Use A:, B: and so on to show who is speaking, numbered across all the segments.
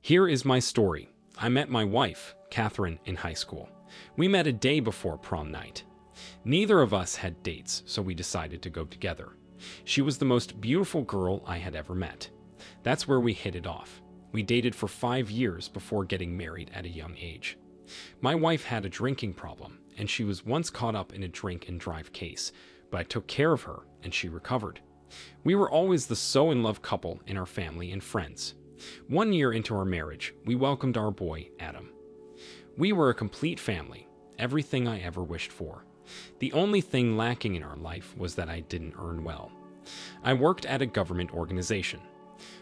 A: Here is my story. I met my wife, Catherine, in high school. We met a day before prom night. Neither of us had dates, so we decided to go together. She was the most beautiful girl I had ever met. That's where we hit it off. We dated for 5 years before getting married at a young age. My wife had a drinking problem, and she was once caught up in a drink and drive case, but I took care of her, and she recovered. We were always the so-in-love couple in our family and friends. 1 year into our marriage, we welcomed our boy, Adam. We were a complete family, everything I ever wished for. The only thing lacking in our life was that I didn't earn well. I worked at a government organization.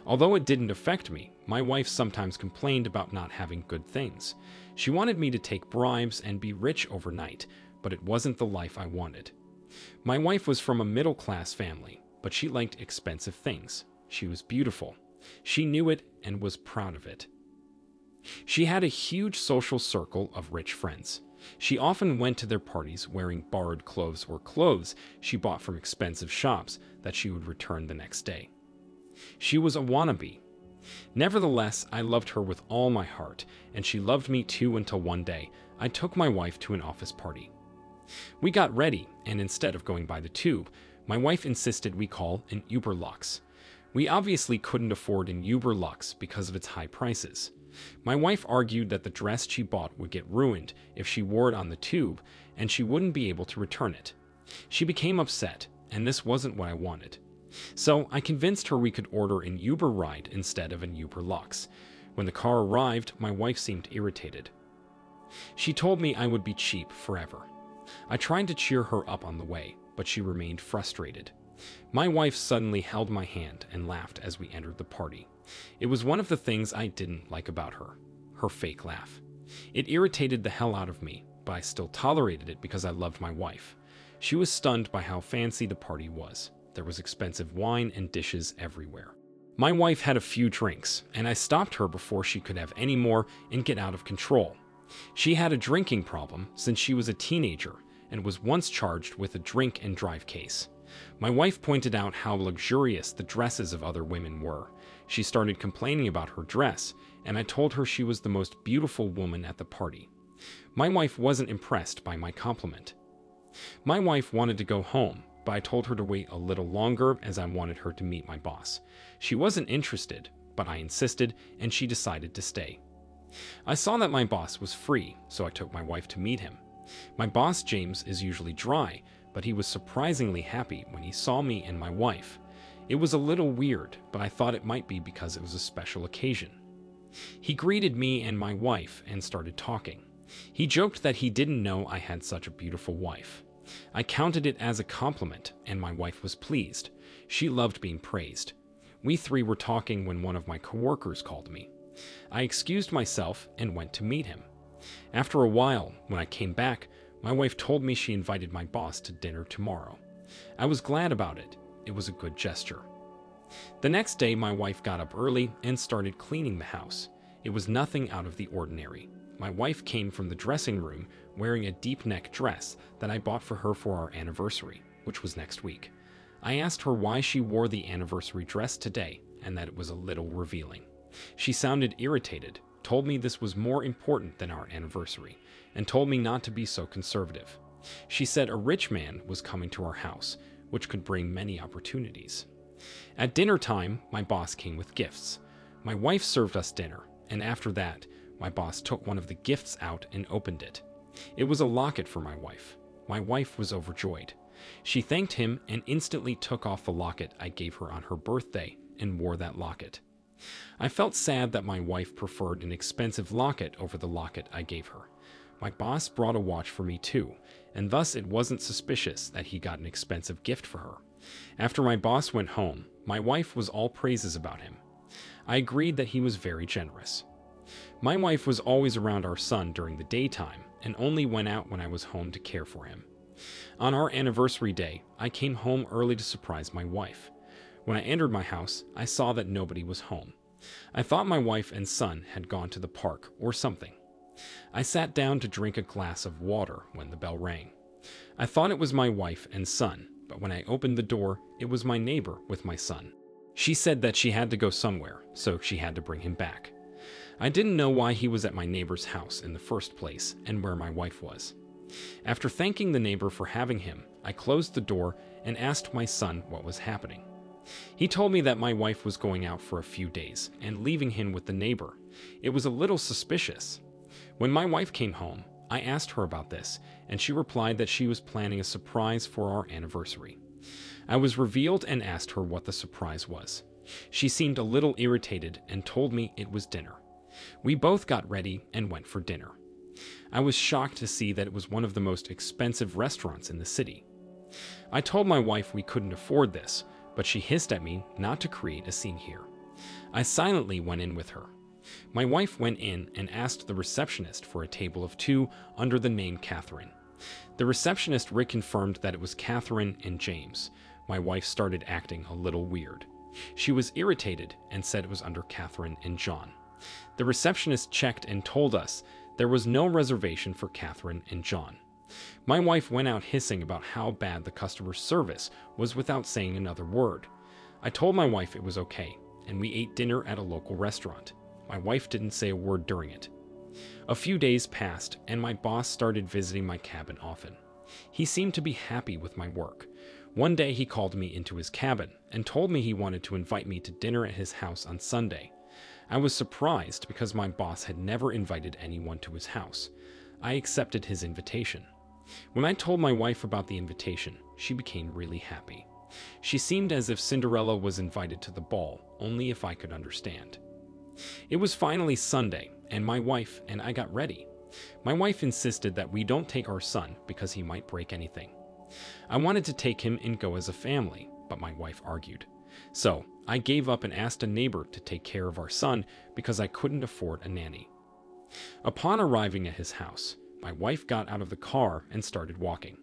A: Although it didn't affect me, my wife sometimes complained about not having good things. She wanted me to take bribes and be rich overnight, but it wasn't the life I wanted. My wife was from a middle-class family, but she liked expensive things. She was beautiful. She knew it and was proud of it. She had a huge social circle of rich friends. She often went to their parties wearing borrowed clothes or clothes she bought from expensive shops that she would return the next day. She was a wannabe. Nevertheless, I loved her with all my heart, and she loved me too until one day I took my wife to an office party. We got ready, and instead of going by the tube, my wife insisted we call an Uber Lux. We obviously couldn't afford an Uber Lux because of its high prices. My wife argued that the dress she bought would get ruined if she wore it on the tube, and she wouldn't be able to return it. She became upset, and this wasn't what I wanted. So I convinced her we could order an Uber ride instead of an Uber Lux. When the car arrived, my wife seemed irritated. She told me I would be cheap forever. I tried to cheer her up on the way, but she remained frustrated. My wife suddenly held my hand and laughed as we entered the party. It was one of the things I didn't like about her fake laugh. It irritated the hell out of me, but I still tolerated it because I loved my wife. She was stunned by how fancy the party was. There was expensive wine and dishes everywhere. My wife had a few drinks, and I stopped her before she could have any more and get out of control. She had a drinking problem since she was a teenager and was once charged with a drink and drive case. My wife pointed out how luxurious the dresses of other women were. She started complaining about her dress, and I told her she was the most beautiful woman at the party. My wife wasn't impressed by my compliment. My wife wanted to go home, but I told her to wait a little longer as I wanted her to meet my boss. She wasn't interested, but I insisted, and she decided to stay. I saw that my boss was free, so I took my wife to meet him. My boss, James, is usually dry, but he was surprisingly happy when he saw me and my wife. It was a little weird, but I thought it might be because it was a special occasion. He greeted me and my wife and started talking. He joked that he didn't know I had such a beautiful wife. I counted it as a compliment, and my wife was pleased. She loved being praised. We three were talking when one of my coworkers called me. I excused myself and went to meet him. After a while, when I came back, my wife told me she invited my boss to dinner tomorrow. I was glad about it. It was a good gesture. The next day, my wife got up early and started cleaning the house. It was nothing out of the ordinary. My wife came from the dressing room wearing a deep neck dress that I bought for her for our anniversary, which was next week. I asked her why she wore the anniversary dress today and that it was a little revealing. She sounded irritated, told me this was more important than our anniversary, and told me not to be so conservative. She said a rich man was coming to our house, which could bring many opportunities. At dinner time, my boss came with gifts. My wife served us dinner, and after that, my boss took one of the gifts out and opened it. It was a locket for my wife. My wife was overjoyed. She thanked him and instantly took off the locket I gave her on her birthday and wore that locket. I felt sad that my wife preferred an expensive locket over the locket I gave her. My boss brought a watch for me too, and thus it wasn't suspicious that he got an expensive gift for her. After my boss went home, my wife was all praises about him. I agreed that he was very generous. My wife was always around our son during the daytime and only went out when I was home to care for him. On our anniversary day, I came home early to surprise my wife. When I entered my house, I saw that nobody was home. I thought my wife and son had gone to the park or something. I sat down to drink a glass of water when the bell rang. I thought it was my wife and son, but when I opened the door, it was my neighbor with my son. She said that she had to go somewhere, so she had to bring him back. I didn't know why he was at my neighbor's house in the first place and where my wife was. After thanking the neighbor for having him, I closed the door and asked my son what was happening. He told me that my wife was going out for a few days and leaving him with the neighbor. It was a little suspicious. When my wife came home, I asked her about this, and she replied that she was planning a surprise for our anniversary. I was revealed and asked her what the surprise was. She seemed a little irritated and told me it was dinner. We both got ready and went for dinner. I was shocked to see that it was one of the most expensive restaurants in the city. I told my wife we couldn't afford this, but she hissed at me not to create a scene here. I silently went in with her. My wife went in and asked the receptionist for a table of 2 under the name Catherine. The receptionist reconfirmed that it was Catherine and James. My wife started acting a little weird. She was irritated and said it was under Catherine and John. The receptionist checked and told us there was no reservation for Catherine and John. My wife went out hissing about how bad the customer service was without saying another word. I told my wife it was okay, and we ate dinner at a local restaurant. My wife didn't say a word during it. A few days passed, and my boss started visiting my cabin often. He seemed to be happy with my work. One day he called me into his cabin and told me he wanted to invite me to dinner at his house on Sunday. I was surprised because my boss had never invited anyone to his house. I accepted his invitation. When I told my wife about the invitation, she became really happy. She seemed as if Cinderella was invited to the ball, only if I could understand. It was finally Sunday, and my wife and I got ready. My wife insisted that we don't take our son because he might break anything. I wanted to take him and go as a family, but my wife argued. So I gave up and asked a neighbor to take care of our son because I couldn't afford a nanny. Upon arriving at his house, my wife got out of the car and started walking.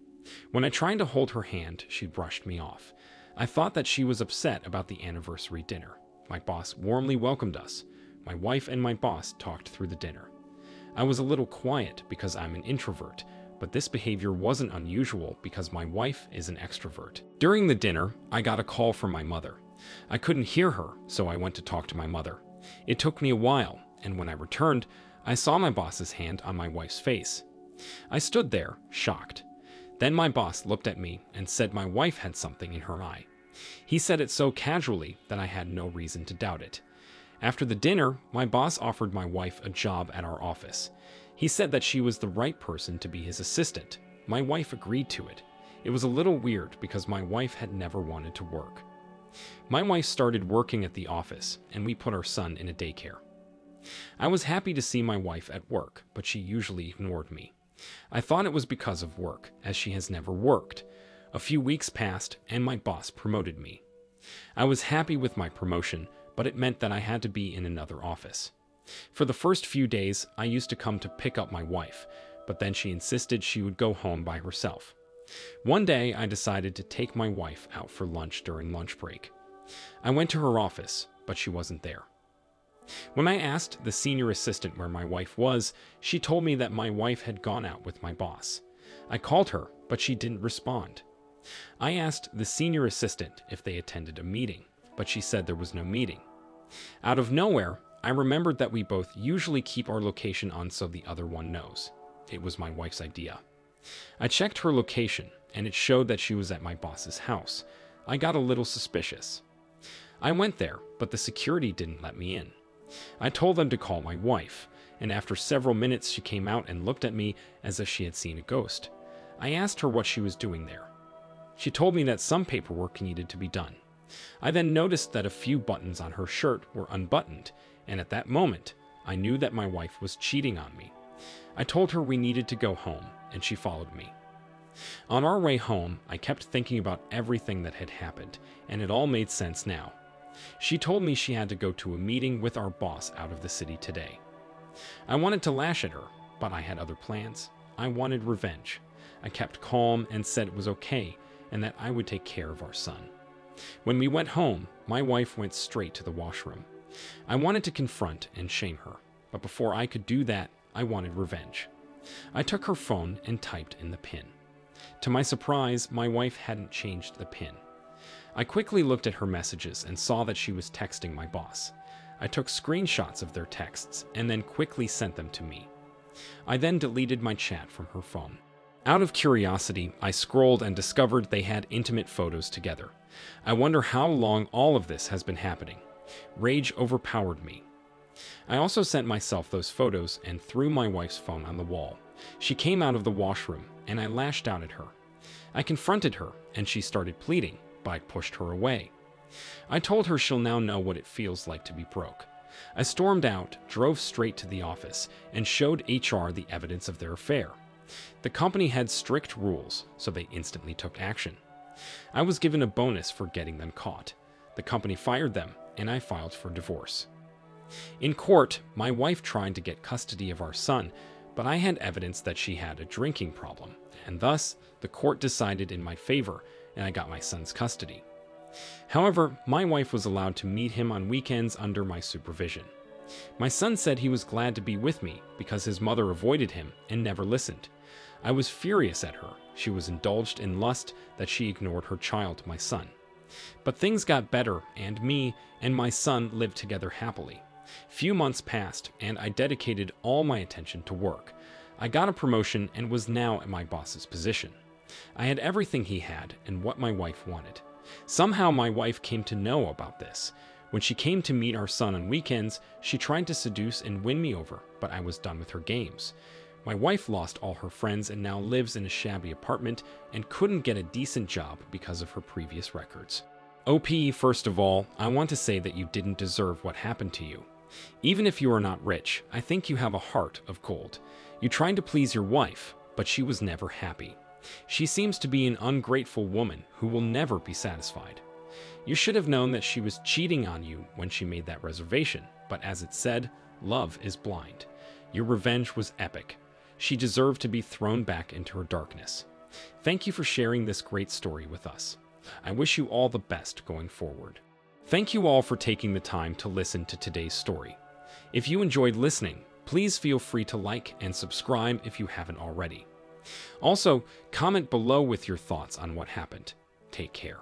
A: When I tried to hold her hand, she brushed me off. I thought that she was upset about the anniversary dinner. My boss warmly welcomed us. My wife and my boss talked through the dinner. I was a little quiet because I'm an introvert, but this behavior wasn't unusual because my wife is an extrovert. During the dinner, I got a call from my mother. I couldn't hear her, so I went to talk to my mother. It took me a while, and when I returned, I saw my boss's hand on my wife's face. I stood there, shocked. Then my boss looked at me and said my wife had something in her eye. He said it so casually that I had no reason to doubt it. After the dinner, my boss offered my wife a job at our office. He said that she was the right person to be his assistant. My wife agreed to it. It was a little weird because my wife had never wanted to work. My wife started working at the office, and we put our son in a daycare. I was happy to see my wife at work, but she usually ignored me. I thought it was because of work, as she has never worked. A few weeks passed, and my boss promoted me. I was happy with my promotion, but it meant that I had to be in another office. For the first few days, I used to come to pick up my wife, but then she insisted she would go home by herself. One day, I decided to take my wife out for lunch during lunch break. I went to her office, but she wasn't there. When I asked the senior assistant where my wife was, she told me that my wife had gone out with my boss. I called her, but she didn't respond. I asked the senior assistant if they attended a meeting, but she said there was no meeting. Out of nowhere, I remembered that we both usually keep our location on so the other one knows. It was my wife's idea. I checked her location, and it showed that she was at my boss's house. I got a little suspicious. I went there, but the security didn't let me in. I told them to call my wife, and after several minutes she came out and looked at me as if she had seen a ghost. I asked her what she was doing there. She told me that some paperwork needed to be done. I then noticed that a few buttons on her shirt were unbuttoned, and at that moment, I knew that my wife was cheating on me. I told her we needed to go home, and she followed me. On our way home, I kept thinking about everything that had happened, and it all made sense now. She told me she had to go to a meeting with our boss out of the city today. I wanted to lash at her, but I had other plans. I wanted revenge. I kept calm and said it was okay, and that I would take care of our son. When we went home, my wife went straight to the washroom. I wanted to confront and shame her, but before I could do that, I wanted revenge. I took her phone and typed in the PIN. To my surprise, my wife hadn't changed the PIN. I quickly looked at her messages and saw that she was texting my boss. I took screenshots of their texts and then quickly sent them to me. I then deleted my chat from her phone. Out of curiosity, I scrolled and discovered they had intimate photos together. I wonder how long all of this has been happening. Rage overpowered me. I also sent myself those photos and threw my wife's phone on the wall. She came out of the washroom, and I lashed out at her. I confronted her, and she started pleading, but I pushed her away. I told her she'll now know what it feels like to be broke. I stormed out, drove straight to the office, and showed HR the evidence of their affair. The company had strict rules, so they instantly took action. I was given a bonus for getting them caught. The company fired them, and I filed for divorce. In court, my wife tried to get custody of our son, but I had evidence that she had a drinking problem, and thus the court decided in my favor, and I got my son's custody. However, my wife was allowed to meet him on weekends under my supervision. My son said he was glad to be with me because his mother avoided him and never listened. I was furious at her. She was indulged in lust that she ignored her child, my son. But things got better, and me and my son lived together happily. Few months passed, and I dedicated all my attention to work. I got a promotion and was now at my boss's position. I had everything he had and what my wife wanted. Somehow my wife came to know about this. When she came to meet our son on weekends, she tried to seduce and win me over, but I was done with her games. My wife lost all her friends and now lives in a shabby apartment and couldn't get a decent job because of her previous records. OP, first of all, I want to say that you didn't deserve what happened to you. Even if you are not rich, I think you have a heart of gold. You tried to please your wife, but she was never happy. She seems to be an ungrateful woman who will never be satisfied. You should have known that she was cheating on you when she made that reservation, but as it said, love is blind. Your revenge was epic. She deserved to be thrown back into her darkness. Thank you for sharing this great story with us. I wish you all the best going forward. Thank you all for taking the time to listen to today's story. If you enjoyed listening, please feel free to like and subscribe if you haven't already. Also, comment below with your thoughts on what happened. Take care.